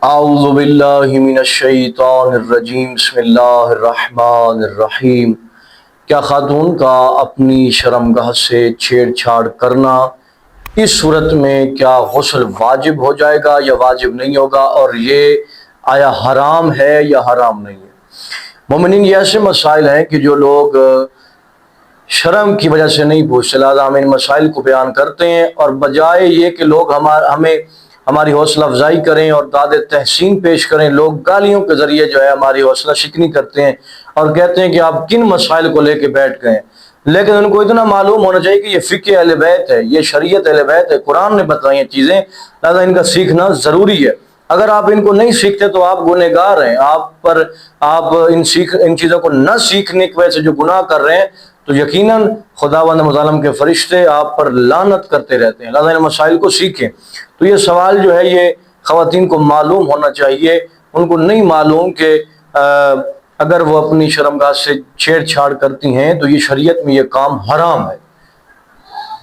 اعوذ باللہ من الشیطان الرجیم بسم اللہ الرحمن الرحیم۔ کیا خاتون کا اپنی شرمگاہ سے چھیڑ چھاڑ کرنا، اس صورت میں کیا غسل واجب ہو جائے گا یا واجب نہیں ہوگا، اور یہ آیا حرام ہے یا حرام نہیں ہے؟ مومنین، یہ ایسے مسائل ہیں کہ جو لوگ شرم کی وجہ سے نہیں پوچھتے، لہٰذا ہم ان مسائل کو بیان کرتے ہیں، اور بجائے یہ کہ لوگ ہمیں ہماری حوصلہ افزائی کریں اور داد تحسین پیش کریں، لوگ گالیوں کے ذریعے جو ہے ہماری حوصلہ شکنی کرتے ہیں اور کہتے ہیں کہ آپ کن مسائل کو لے کے بیٹھ گئے ہیں۔ لیکن ان کو اتنا معلوم ہونا چاہیے کہ یہ فقہ اہل بیت ہے، یہ شریعت اہل بیت ہے، قرآن نے بتائی ہیں چیزیں، لہذا ان کا سیکھنا ضروری ہے۔ اگر آپ ان کو نہیں سیکھتے تو آپ گنہگار ہیں، آپ ان چیزوں کو نہ سیکھنے کی وجہ سے جو گناہ کر رہے ہیں تو یقیناً خداوند مظالم کے فرشتے آپ پر لعنت کرتے رہتے ہیں، لہذا ان مسائل کو سیکھیں۔ تو یہ سوال جو ہے یہ خواتین کو معلوم ہونا چاہیے، ان کو نہیں معلوم کہ اگر وہ اپنی شرمگاہ سے چھیڑ چھاڑ کرتی ہیں تو یہ شریعت میں یہ کام حرام ہے،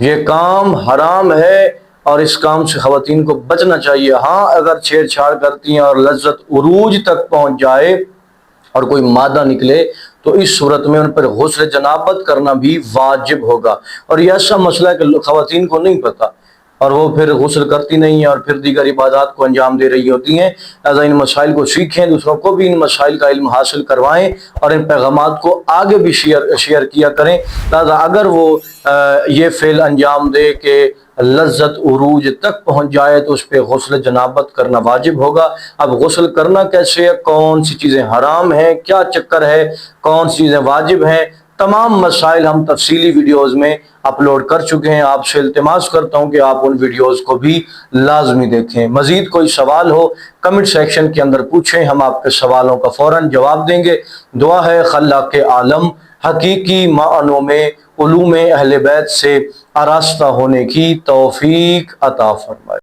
یہ کام حرام ہے، اور اس کام سے خواتین کو بچنا چاہیے۔ ہاں، اگر چھیڑ چھاڑ کرتی ہیں اور لذت عروج تک پہنچ جائے اور کوئی مادہ نکلے تو اس صورت میں ان پر غسل جنابت کرنا بھی واجب ہوگا، اور یہ ایسا مسئلہ ہے کہ خواتین کو نہیں پتہ اور وہ پھر غسل کرتی نہیں ہیں اور پھر دیگر عبادات کو انجام دے رہی ہوتی ہیں۔ لہذا ان مسائل کو سیکھیں، دوسروں کو بھی ان مسائل کا علم حاصل کروائیں اور ان پیغامات کو آگے بھی شیئر کیا کریں۔ لہذا اگر وہ یہ فعل انجام دے کہ لذت عروج تک پہنچ جائے تو اس پہ غسل جنابت کرنا واجب ہوگا۔ اب غسل کرنا کیسے ہے، کون سی چیزیں حرام ہیں، کیا چکر ہے، کون سی چیزیں واجب ہیں، تمام مسائل ہم تفصیلی ویڈیوز میں اپلوڈ کر چکے ہیں۔ آپ سے التماس کرتا ہوں کہ آپ ان ویڈیوز کو بھی لازمی دیکھیں۔ مزید کوئی سوال ہو کمنٹ سیکشن کے اندر پوچھیں، ہم آپ کے سوالوں کا فوراً جواب دیں گے۔ دعا ہے خلاق عالم حقیقی معنوں میں علوم اہل بیت سے آراستہ ہونے کی توفیق عطا فرمائے۔